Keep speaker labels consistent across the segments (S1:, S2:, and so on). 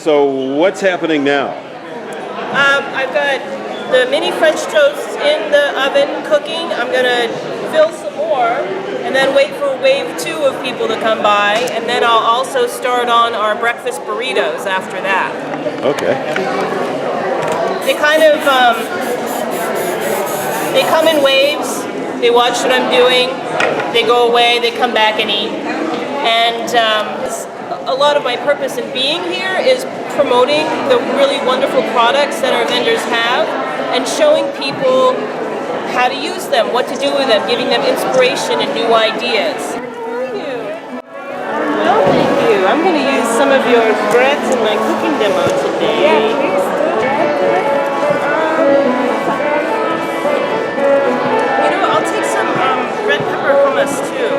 S1: So what's happening now?
S2: I've got the mini French toasts in the oven cooking. I'm going to fill some more and then wait for wave 2 of people to come by, and then I'll also start on our breakfast burritos after that.
S1: Okay.
S2: They kind of, they come in waves, they watch what I'm doing, they go away, they come back and eat. And a lot of my purpose in being here is promoting the really wonderful products that our vendors have and showing people how to use them, what to do with them, giving them inspiration and new ideas. How are you? Well, thank you. I'm going to use some of your breads in my cooking demo today. Yeah, please do. You know, I'll take some red pepper hummus too.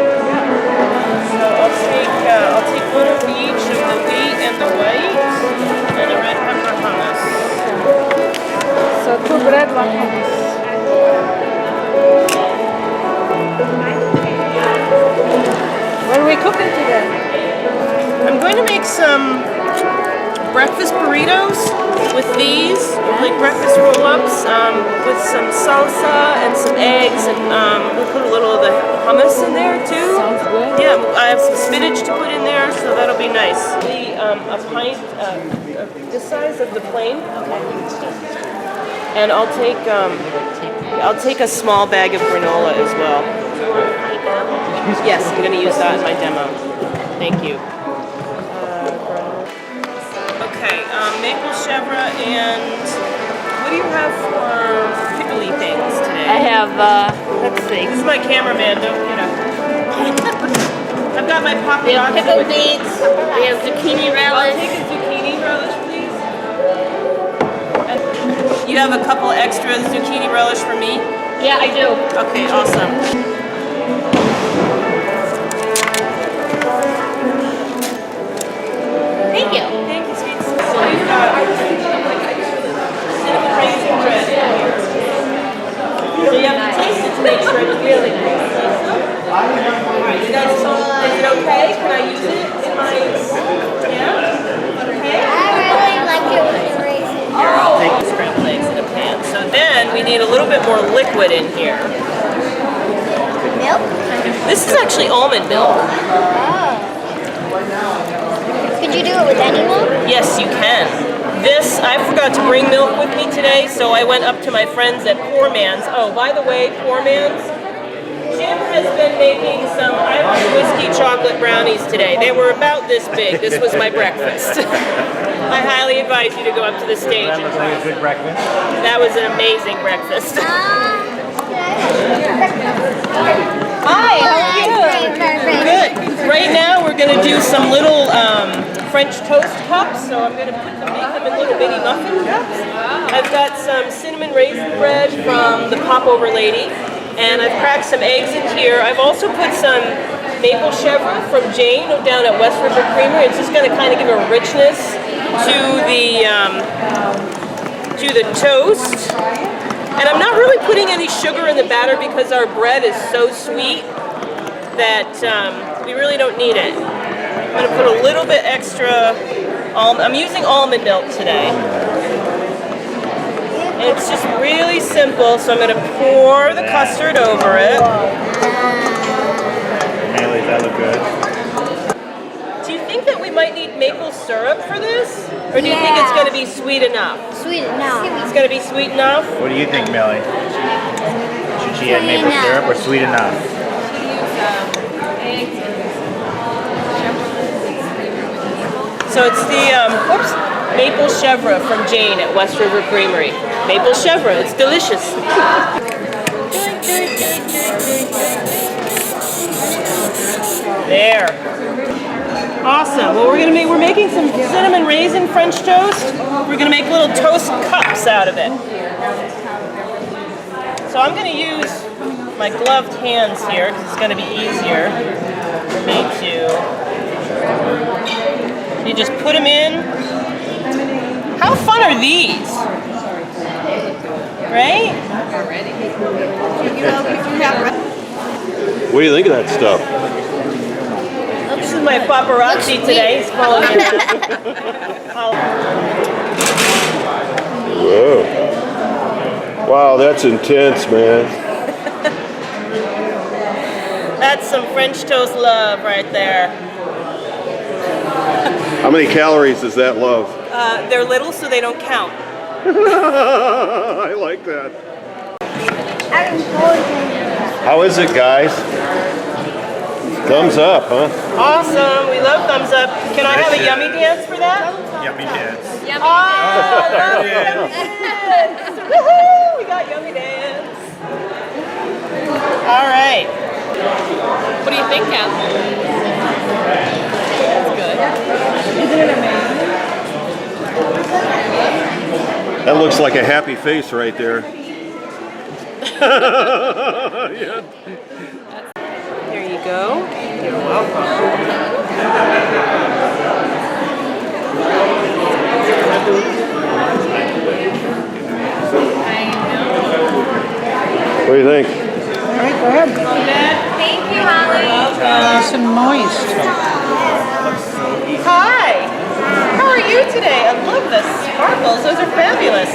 S2: So I'll take one of each of the wheat and the white, and a red pepper hummus.
S3: So 2 bread, 1 hummus. What are we cooking today?
S2: I'm going to make some breakfast burritos with these, like breakfast roll-ups, with some salsa and some eggs, and we'll put a little of the hummus in there too.
S3: Sounds good.
S2: Yeah, I have some spinach to put in there, so that'll be nice. A pint, this size of the plain. And I'll take a small bag of granola as well. Yes, I'm going to use that in my demo. Thank you. Okay, maple chèvre, and what do you have for pickly things today?
S3: I have, let's see.
S2: This is my cameraman, don't get up. I've got my
S3: We have
S2: paprika.
S3: pickled beets, we have zucchini
S2: I'll
S3: relish.
S2: take a zucchini relish, please. And you have a couple extra zucchini relish for me?
S3: Yeah, I do.
S2: Okay, awesome.
S3: Thank you.
S2: Thank you, sweets. So we've got cinnamon raisin bread here. So you have to taste it to make sure it's really nice. Alright, you guys, is it okay? Can I use it in my, yeah? Okay?
S4: I really like it with raisins.
S2: Here, I'll take the scrambled eggs in a pan. So then we need a little bit more liquid in here.
S4: Milk?
S2: This is actually almond milk.
S4: Oh. Could you do it with any milk?
S2: Yes, you can. This, I forgot to bring milk with me today, so I went up to my friends at Poor Man's. Oh, by the way, Poor Man's, Jim has been making some Irish whiskey chocolate brownies today. They were about this big. This was my breakfast. I highly advise you to go up to the stage.
S5: That looks like a good breakfast.
S2: That was an amazing breakfast.
S4: Hi, how are you?
S2: Good. Right now we're going to do some little French toast cups, so I'm going to make them in little bitty muffin cups. I've got some cinnamon raisin bread from the Popover Lady, and I've cracked some eggs in here. I've also put some maple chèvre from Jane down at West River Creamery. It's just going to kind of give a richness to the toast. And I'm not really putting any sugar in the batter because our bread is so sweet that we really don't need it. I'm going to put a little bit extra I'm using almond milk today. And it's just really simple, so I'm going to pour the custard over it.
S5: Haley, that look good.
S2: Do you think that we might need maple syrup for this? Or do you think it's going to be sweet enough?
S4: Sweet enough.
S2: It's going to be sweet enough?
S5: What do you think, Millie? Should she add maple syrup or sweet enough?
S2: So it's the maple chèvre from Jane at West River Creamery. Maple chèvre, it's delicious. There. Awesome. Well, we're making some cinnamon raisin French toast. We're gonna make little toast cups out of it. So I'm gonna use my gloved hands here because it's gonna be easier for me to. You just put them in. How fun are these? Right?
S1: What do you think of that stuff?
S4: Looks
S2: is my paparazzi today. He's following me.
S1: Whoa. Wow, that's intense, man.
S2: That's some French toast love right there.
S1: How many calories is that love?
S2: They're little, so they don't count.
S1: I like that. How is it, guys? Thumbs up, huh?
S2: Awesome. We love thumbs up. Can I have a yummy dance for that?
S5: Yummy dance.
S2: Oh, love yummy dance. Woohoo! We got yummy dance. All right.
S3: What do you think, Kathleen? That's good. Isn't it amazing?
S1: That looks like a happy face right there. Yeah.
S2: There you go. You're welcome.
S1: What do you think?
S3: All right, go ahead.
S4: Thank you, Holly.
S3: Nice and moist.
S2: Hi. How are you today? I love the sparkles. Those are fabulous.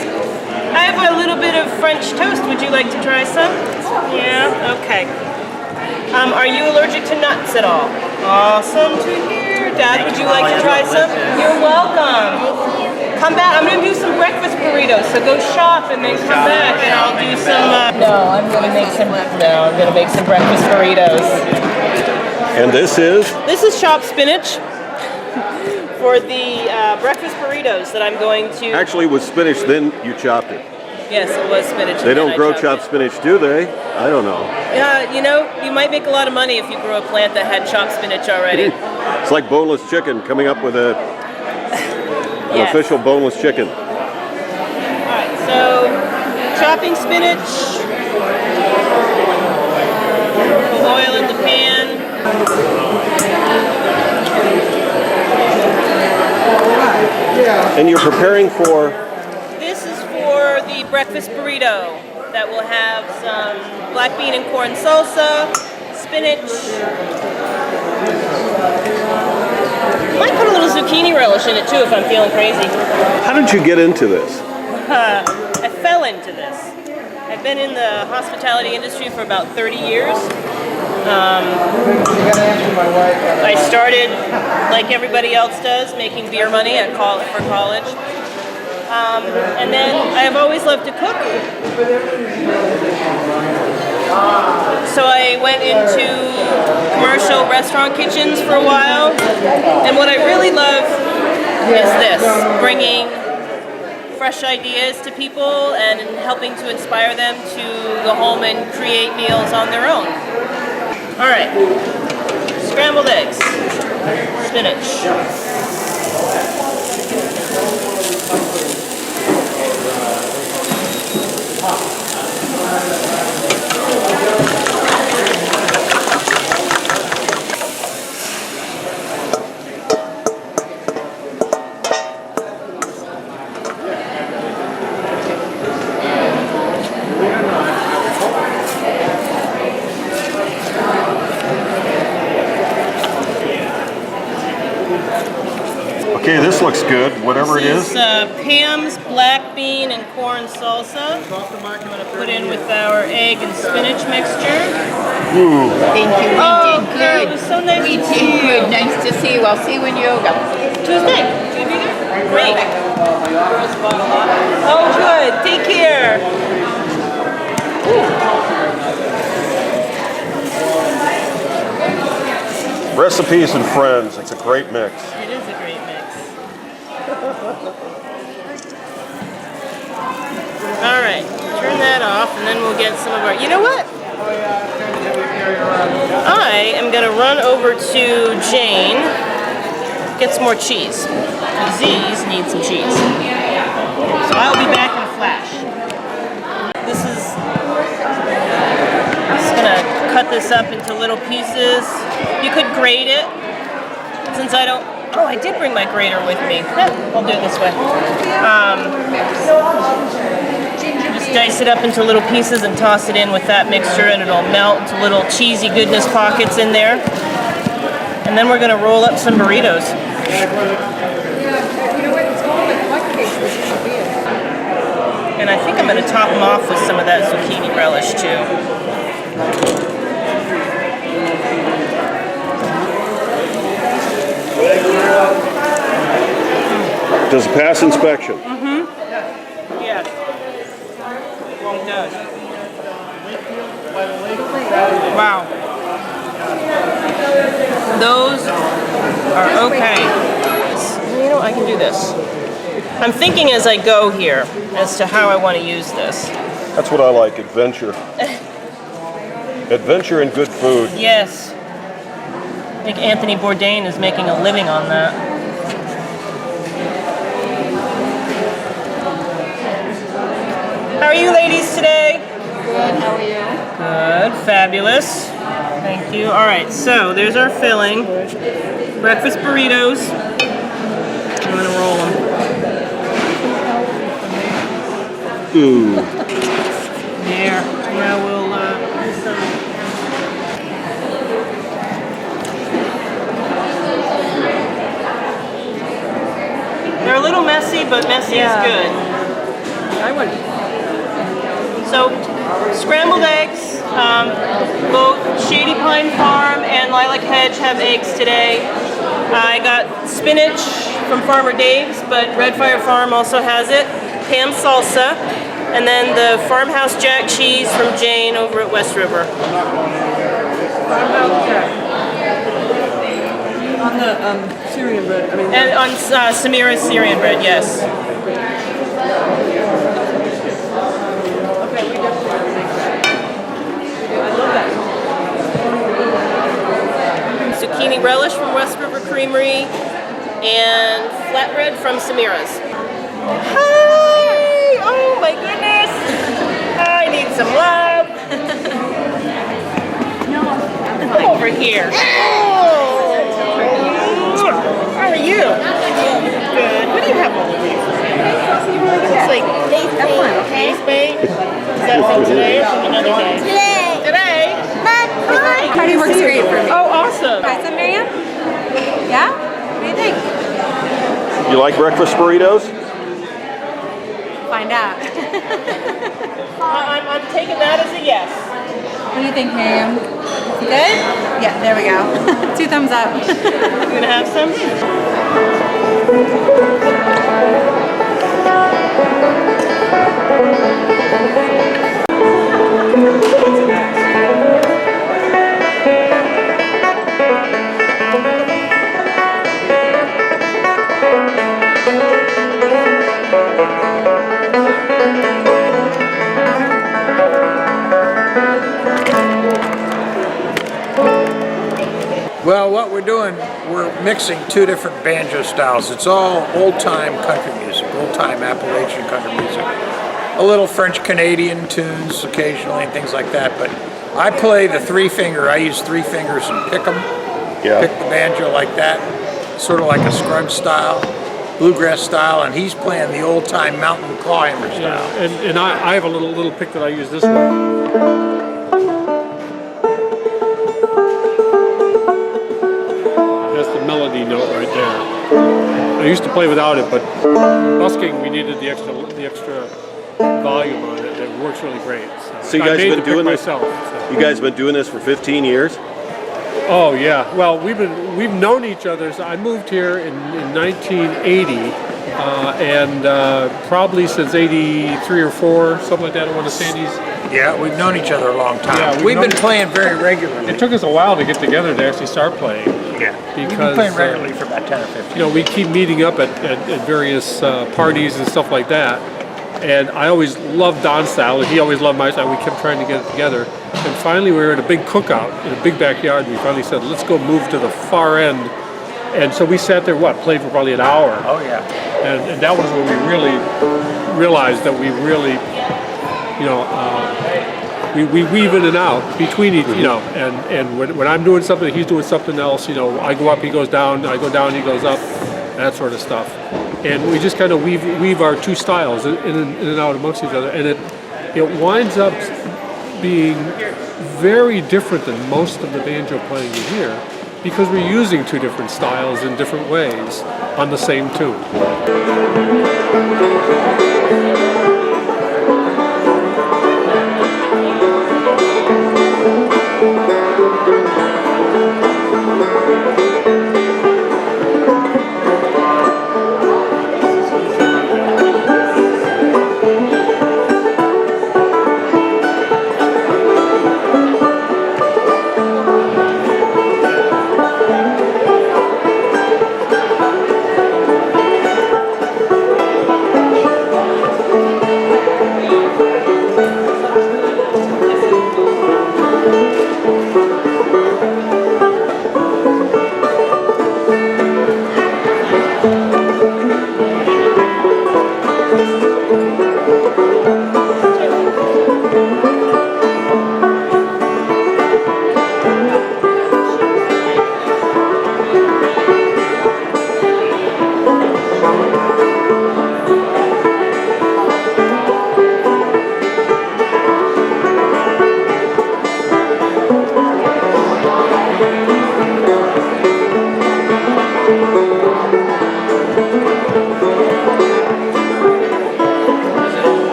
S2: I have a little bit of French toast. Would you like to try some? Yeah? Okay. Are you allergic to nuts at all? Awesome to hear. Dad, would you like to try some? You're welcome. Come back. I'm going to do some breakfast burritos, so go shop and then come back and I'll do some... I'm going to make some breakfast burritos.
S1: And this is?
S2: This is chopped spinach for the breakfast burritos that I'm going to...
S1: Actually, with spinach, then you chopped it.
S2: Yes, it was spinach.
S1: They don't grow chopped spinach, do they? I don't know.
S2: Yeah, you know, you might make a lot of money if you grow a plant that had chopped spinach already.
S1: It's like boneless chicken, coming up with an
S2: Yes.
S1: official boneless chicken.
S2: Alright, so chopping spinach, oil in the pan.
S1: And you're preparing for?
S2: This is for the breakfast burrito that will have some black bean and corn salsa, spinach. Might put a little zucchini relish in it too if I'm feeling crazy.
S1: How did you get into this?
S2: I fell into this. I've been in the hospitality industry for about 30 years. I started, like everybody else does, making beer money for college. And then I've always loved to cook. So I went into commercial restaurant kitchens for a while. And what I really love is this, bringing fresh ideas to people and helping to inspire them to go home and create meals on their own. All right, scrambled eggs, spinach.
S1: Okay, this looks good, whatever it
S2: This
S1: is.
S2: Pam's black bean and corn salsa. I'm going to put in with our egg and spinach mixture.
S6: Thank you. We
S2: Oh,
S6: did
S2: good.
S6: good.
S2: It was so nice
S6: We
S2: to
S6: did
S2: see you.
S6: good. Nice to see you. I'll see you in yoga.
S2: Tuesday. Great. Oh, good. Take care.
S1: Recipes and friends, it's a great mix.
S2: It is a great mix. All right, turn that off, and then we'll get some of our. You know what? I am going to run over to Jane, get some more cheese. Z's need some cheese. So I'll be back in a flash. This is. I'm just going to cut this up into little pieces. You could grate it, since I don't. Oh, I did bring my grater with me. I'll do it this way. Just dice it up into little pieces and toss it in with that mixture, and it'll melt into little cheesy goodness pockets in there. And then we're gonna roll up some burritos. And I think I'm gonna top them off with some of that zucchini relish too.
S1: Does it pass inspection?
S2: Yes. It does. Wow. Those are okay. You know, I can do this. I'm thinking as I go here as to how I want to use this.
S1: That's what I like, adventure. Adventure and good food.
S2: Yes. I think Anthony Bourdain is making a living on that. How are you ladies today?
S6: Good, how are you?
S2: Good, fabulous. Thank you. All right, so there's our filling. Breakfast burritos. I'm gonna roll them.
S1: Ooh.
S2: There. Now we'll do some. They're a little messy, but messy is good.
S3: I would.
S2: So, scrambled eggs. Both Shady Pine Farm and Lilac Hedge have eggs today. I got spinach from Farmer Dave's, but Red Fire Farm also has it. Ham salsa, and then the Farmhouse Jack cheese from Jane over at West River.
S3: On the Syrian bread.
S2: And on Samira's Syrian bread, yes.
S3: Okay, we definitely make that. I love that.
S2: Zucchini relish from West River Creamery, and flatbread from Samira's. Hi! Oh my goodness! I need some love. Come over here. How are you? Good. What do you have over here? It's like face paint. Is that from today or from another day? Today.
S7: Party works great for me.
S2: Oh, awesome.
S7: Try some, Miriam? Yeah? What do you think?
S1: You like breakfast burritos?
S7: Find out.
S2: I'm taking that as a yes.
S7: What do you think, Miriam? Good? Yeah, there we go. 2 thumbs up.
S2: You gonna have some?
S8: Well, what we're doing, we're mixing 2 different banjo styles. It's all old-time country music, old-time Appalachian country music. A little French-Canadian tunes occasionally and things like that, but I play the 3-finger. I use 3 fingers and pick them.
S1: Yeah.
S8: Pick the banjo like that, sort of like a scrub style, bluegrass style, and he's playing the old-time mountain clawhammer style.
S9: Yeah, and I have a little pick that I use this way. Melody note right there. I used to play without it, but busking we needed the extra volume on it. It works really great.
S1: So you guys been doing this?
S9: Myself, so.
S1: You guys been doing this for 15 years?
S9: Oh yeah. Well, we've known each other. So I moved here in 1980, and probably since '83 or '4, something like that. At one of Sandy's.
S8: Yeah, we've known each other a long time.
S9: Yeah,
S8: we've been playing very regularly.
S9: It took us a while to get together to actually start playing.
S8: Yeah,
S9: because
S8: we've been playing regularly for about 10 or 15.
S9: You know, we keep meeting up at various parties and stuff like that. And I always loved Don's style, and he always loved my style. We kept trying to get it together. And finally, we were at a big cookout in a big backyard. And we finally said, let's go move to the far end. And so we sat there, played for probably an hour.
S8: Oh, yeah.
S9: And that was when we really realized that we really, we weave in and out between each, and when I'm doing something, he's doing something else. I go up, he goes down. I go down, he goes up. That sort of stuff. And we just kind of weave our 2 styles in and out amongst each other, and it winds up being very different than most of the banjo playing you hear, because we're using two different styles in different ways on the same tune.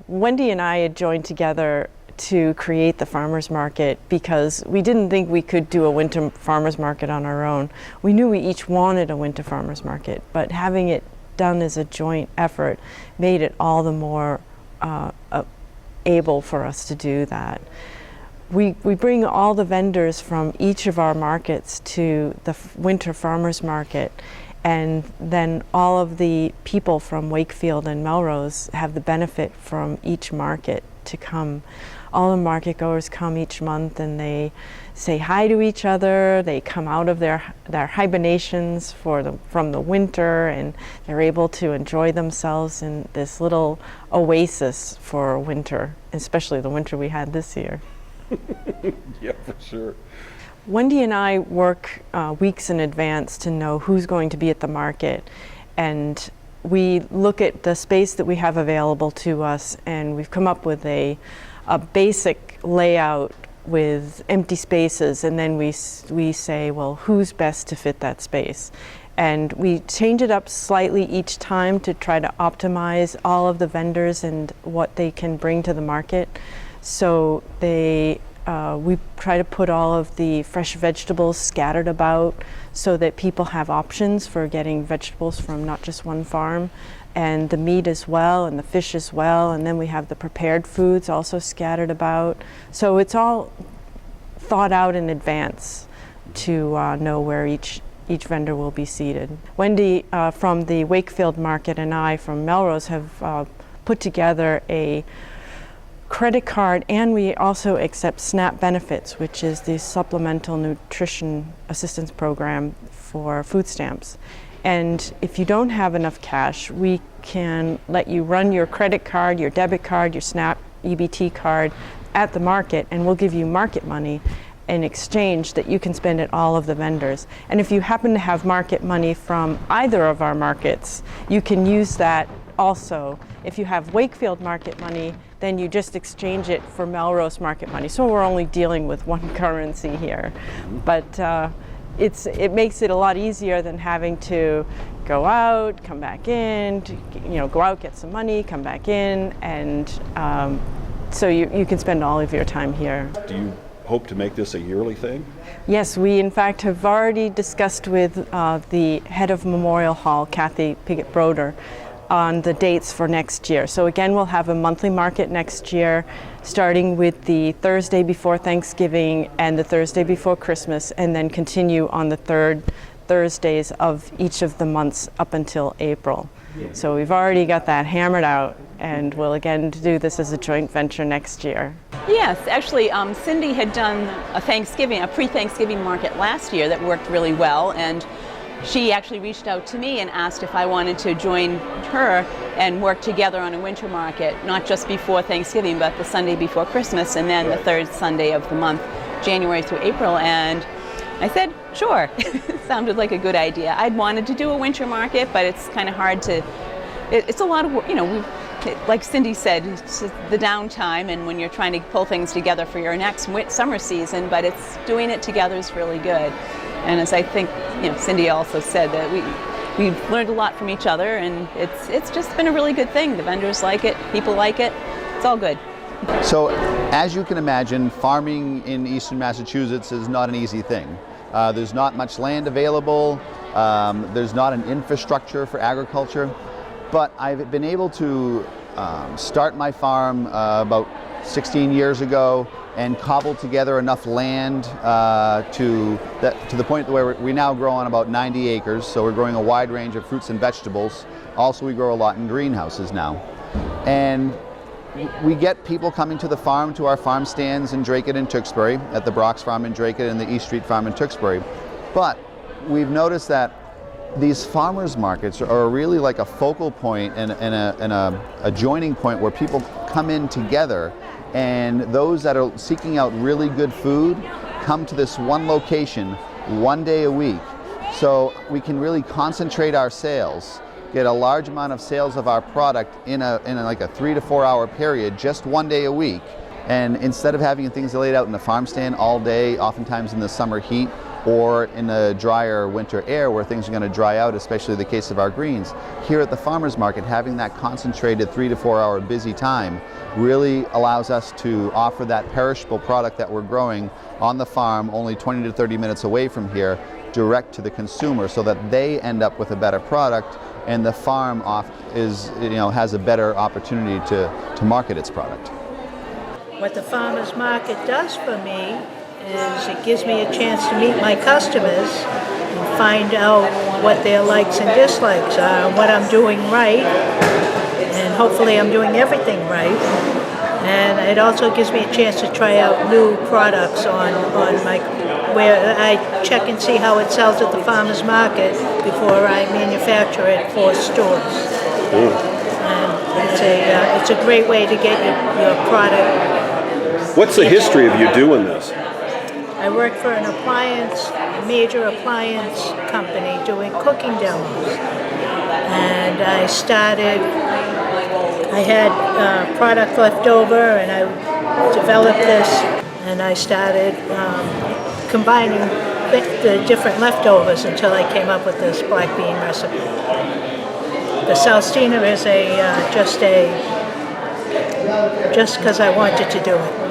S10: Wendy and I had joined together to create the farmers market because we didn't think we could do a winter farmers market on our own. We knew we each wanted a winter farmers market, but having it done as a joint effort made it all the more able for us to do that. We bring all the vendors from each of our markets to the winter farmers market, and then all of the people from Wakefield and Melrose have the benefit from each market to come. All the market goers come each month and they say hi to each other. They come out of their hibernations from the winter, and they're able to enjoy themselves in this little oasis for winter, especially the winter we had this year.
S1: Yeah, for sure.
S10: Wendy and I work weeks in advance to know who's going to be at the market, and we look at the space that we have available to us, and we've come up with a basic layout with empty spaces, and then we say, well, who's best to fit that space? And we change it up slightly each time to try to optimize all of the vendors and what they can bring to the market. So we try to put all of the fresh vegetables scattered about so that people have options for getting vegetables from not just one farm, and the meat as well, and the fish as well, and then we have the prepared foods also scattered about. So it's all thought out in advance to know where each vendor will be seated. Wendy from the Wakefield market and I from Melrose have put together a credit card, and we also accept SNAP benefits, which is the Supplemental Nutrition Assistance Program for food stamps. And if you don't have enough cash, we can let you run your credit card, your debit card, your SNAP EBT card at the market, and we'll give you market money in exchange that you can spend at all of the vendors. And if you happen to have market money from either of our markets, you can use that also. If you have Wakefield market money, then you just exchange it for Melrose market money. So we're only dealing with one currency here. But it makes it a lot easier than having to go out, come back in, go out, get some money, come back in, and so you can spend all of your time here.
S1: Do you hope to make this a yearly thing?
S10: Yes, we in fact have already discussed with the head of Memorial Hall, Kathy Piggott-Broder, on the dates for next year. So again, we'll have a monthly market next year, starting with the Thursday before Thanksgiving and the Thursday before Christmas, and then continue on the third Thursdays of each of the months up until April. So we've already got that hammered out, and we'll again do this as a joint venture next year.
S6: Yes, actually, Cindy had done a pre-Thanksgiving market last year that worked really well, and she actually reached out to me and asked if I wanted to join her and work together on a winter market, not just before Thanksgiving, but the Sunday before Christmas, and then the third Sunday of the month, January through April. And I said, sure. Sounded like a good idea. I'd wanted to do a winter market, but it's kind of hard to, it's a lot of work, like Cindy said, it's the downtime and when you're trying to pull things together for your next summer season, but it's doing it together is really good. And as I think, Cindy also said that we've learned a lot from each other, and it's just been a really good thing. The vendors like it, people like it, it's all good.
S11: So, as you can imagine, farming in eastern Massachusetts is not an easy thing. There's not much land available, there's not an infrastructure for agriculture, but I've been able to start my farm about 16 years ago and cobble together enough land to the point where we now grow on about 90 acres, so we're growing a wide range of fruits and vegetables. Also, we grow a lot in greenhouses now. And we get people coming to the farm, to our farm stands in Dracut and Tewksbury, at the Brock's Farm in Dracut and the East Street Farm in Tewksbury. But we've noticed that these farmers markets are really like a focal point and a joining point where people come in together, and those that are seeking out really good food come to this one location one day a week. So we can really concentrate our sales, get a large amount of sales of our product in like a 3 to 4 hour period, just one day a week. And instead of having things laid out in the farm stand all day, oftentimes in the summer heat, or in the drier winter air where things are going to dry out, especially the case of our greens, here at the farmers market, having that concentrated 3 to 4 hour busy time really allows us to offer that perishable product that we're growing on the farm, only 20 to 30 minutes away from here, direct to the consumer, so that they end up with a better product, and the farm has a better opportunity to market its product.
S12: What the farmers market does for me is it gives me a chance to meet my customers and find out what their likes and dislikes are, and what I'm doing right, and hopefully I'm doing everything right. And it also gives me a chance to try out new products on where I check and see how it sells at the farmers market before I manufacture it for stores. And it's a great way to get your product.
S1: What's the history of you doing this?
S12: I work for a major appliance company doing cooking demos. And I had product left over, and I developed this, and I started combining the different leftovers until I came up with this black bean recipe. The Salstina is just because I wanted to do it.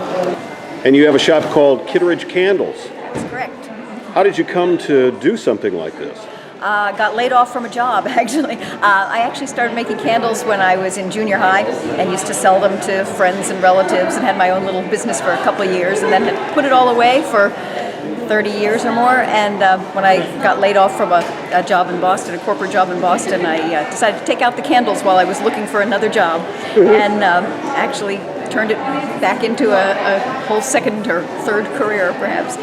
S1: And you have a shop called Kitteridge Candles.
S13: That's correct.
S1: How did you come to do something like this?
S13: Got laid off from a job, actually. I actually started making candles when I was in junior high and used to sell them to friends and relatives, and had my own little business for a couple of years, and then had put it all away for 30 years or more. And when I got laid off from a job in Boston, a corporate job in Boston, I decided to take out the candles while I was looking for another job, and actually turned it back into a whole second or third career, perhaps.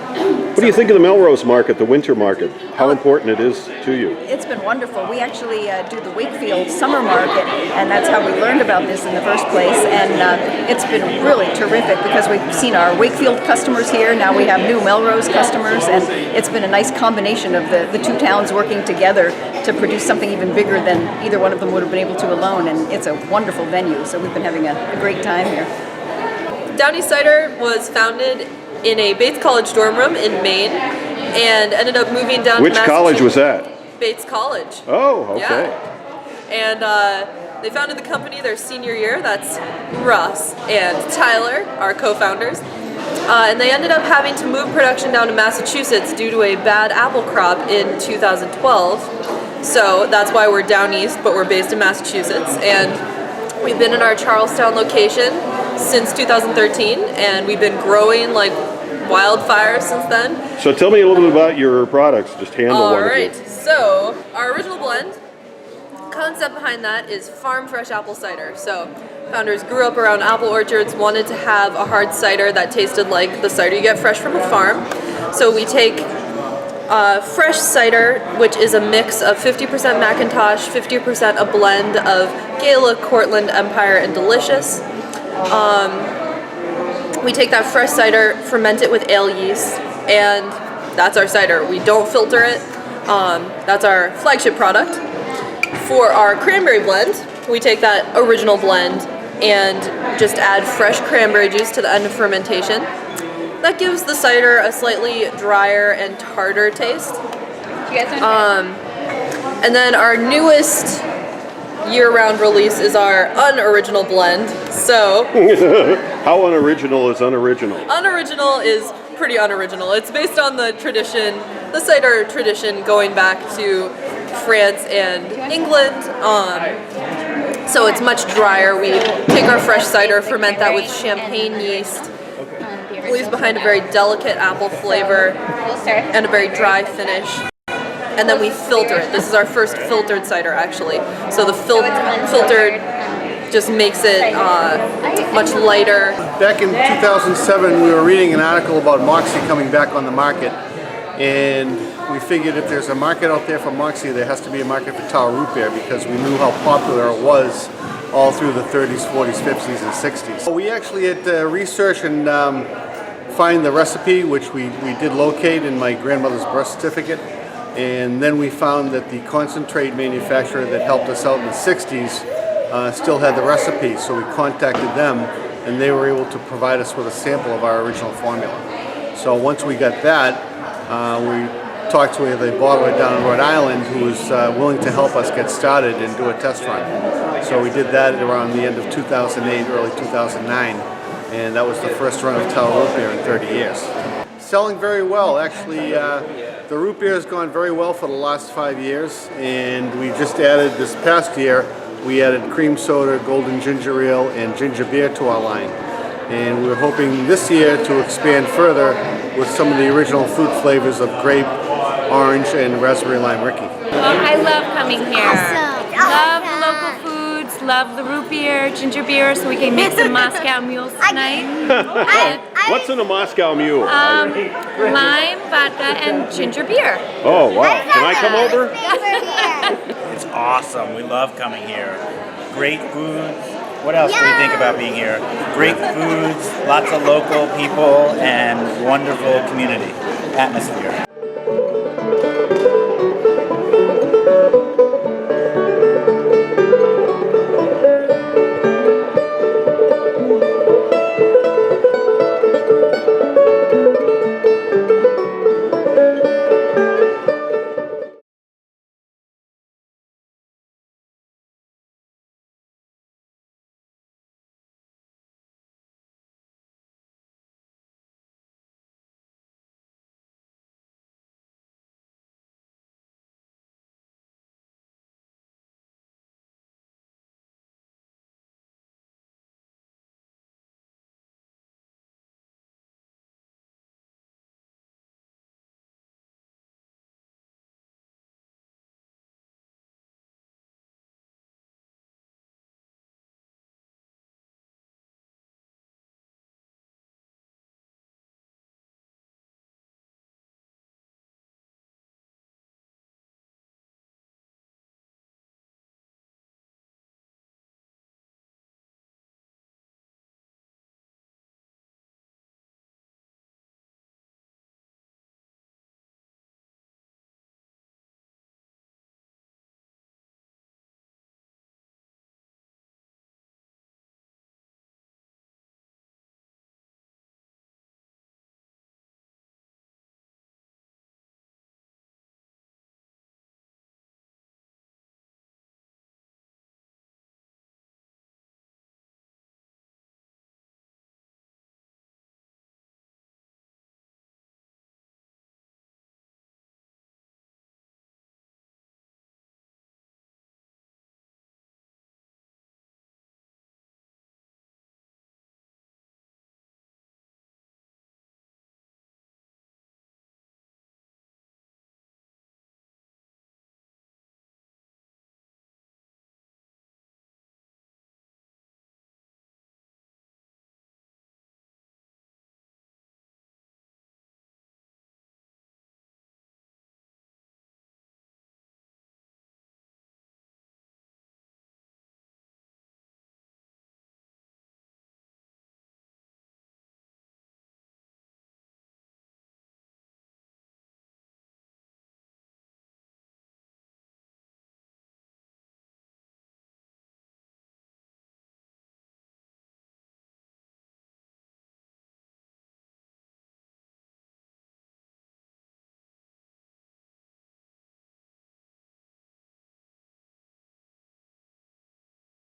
S1: What do you think of the Melrose market, the winter market? How important it is to you?
S13: It's been wonderful. We actually do the Wakefield summer market, and that's how we learned about this in the first place. And it's been really terrific because we've seen our Wakefield customers here. Now we have new Melrose customers, and it's been a nice combination of the two towns working together to produce something even bigger than either one of them would have been able to alone. And it's a wonderful venue, so we've been having a great time here.
S3: Downey Cider was founded in a Bates College dorm room in Maine, and ended up moving down
S1: Which
S3: to Massachusetts.
S1: college was that?
S3: Bates College.
S1: Oh, okay.
S3: Yeah. And they founded the company their senior year. That's Russ and Tyler, our co-founders. And they ended up having to move production down to Massachusetts due to a bad apple crop in 2012. So that's why we're down east, but we're based in Massachusetts. And we've been in our Charlestown location since 2013, and we've been growing like wildfire since then.
S1: So tell me a little bit about your products. Just handle one.
S3: All right. So our original blend concept behind that is farm fresh apple cider. So founders grew up around apple orchards, wanted to have a hard cider that tasted like the cider you get fresh from a farm. So we take fresh cider, which is a mix of 50% Macintosh, 50% a blend of Gala, Cortland, Empire, and Delicious. We take that fresh cider, ferment it with ale yeast, and That's our cider. We don't filter it. That's our flagship product. For our cranberry blend, we take that original blend and just add fresh cranberry juice to the end of fermentation. That gives the cider a slightly drier and tartar taste. And then our newest year-round release is our unoriginal blend. So
S1: How unoriginal is unoriginal?
S3: unoriginal is pretty unoriginal. It's based on the tradition, the cider tradition going back to France and England. So it's much drier. We take our fresh cider, ferment that with champagne yeast, leaves behind a very delicate apple flavor and a very dry finish. And then we filter it. This is our first filtered cider, actually. So the filtered just makes it much lighter.
S14: Back in 2007, we were reading an article about Moxie coming back on the market, and we figured if there's a market out there for Moxie, there has to be a market for Tao root beer, because we knew how popular it was all through the 30s, 40s, 50s, and 60s. So we actually had to research and find the recipe, which we did locate in my grandmother's birth certificate. And then we found that the concentrate manufacturer that helped us out in the 60s still had the recipe, so we contacted them and they were able to provide us with a sample of our original formula. So once we got that, we talked to the bottler down in Rhode Island who was willing to help us get started and do a test run. So we did that around the end of 2008, early 2009, and that was the first run of Tao root beer in 30 years. Selling very well, actually. The root beer has gone very well for the last 5 years, and we just added this past year, we added cream soda, golden ginger ale, and ginger beer to our line. And we're hoping this year to expand further with some of the original fruit flavors of grape, orange, and raspberry lime Ricky.
S15: I love coming here. Love the local foods, love the root beer, ginger beer, so we can make some Moscow mules tonight.
S1: What's in a Moscow mule?
S15: Lime, vodka, and ginger beer.
S1: Oh, wow. Can I come over?
S5: It's awesome. We love coming here. Great foods. What else do we think about being here? Great foods, lots of local people, and wonderful community atmosphere.